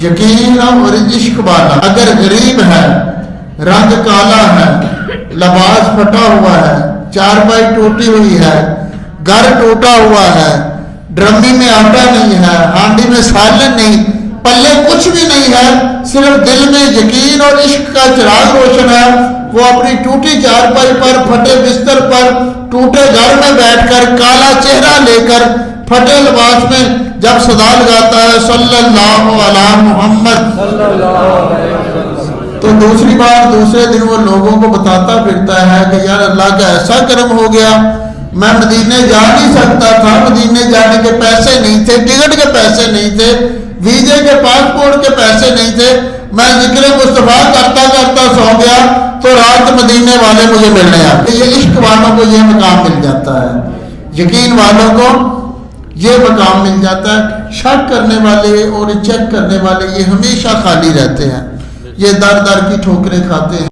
یقین اور عشق والا اگر غریب ہے، رنگ کالا ہے، لباس پھٹا ہوا ہے، چارپائی ٹوٹی ہوئی ہے، گھر ٹوٹا ہوا ہے، ڈرمی میں آٹا نہیں ہے، ہانڈی میں سالن نہیں، پلے کچھ بھی نہیں ہے، صرف دل میں یقین اور عشق کا چراغ روشن ہے، وہ اپنی ٹوٹی چارپائی پر، پھٹے بستر پر، ٹوٹے گھر میں بیٹھ کر، کالا چہرہ لے کر، پھٹے لباس میں جب صدا لگاتا ہے صلی اللہ علیہ محمد، تو دوسری بار دوسرے دن وہ لوگوں کو بتاتا پھرتا ہے کہ یار اللہ کا ایسا کرم ہو گیا، میں مدینے جا نہیں سکتا تھا، مدینے جانے کے پیسے نہیں تھے، ٹکٹ کے پیسے نہیں تھے، ویزے کے پاسپورٹ کے پیسے نہیں تھے، میں ذکر مصطفیٰ کرتا کرتا سو گیا تو رات مدینے والے مجھے ملنے آتے۔ یہ عشق والوں کو یہ مقام مل جاتا ہے، یقین والوں کو یہ مقام مل جاتا ہے۔ شک کرنے والے اور چیک کرنے والے یہ ہمیشہ خالی رہتے ہیں، یہ در در کی ٹھوکریں کھاتے ہیں۔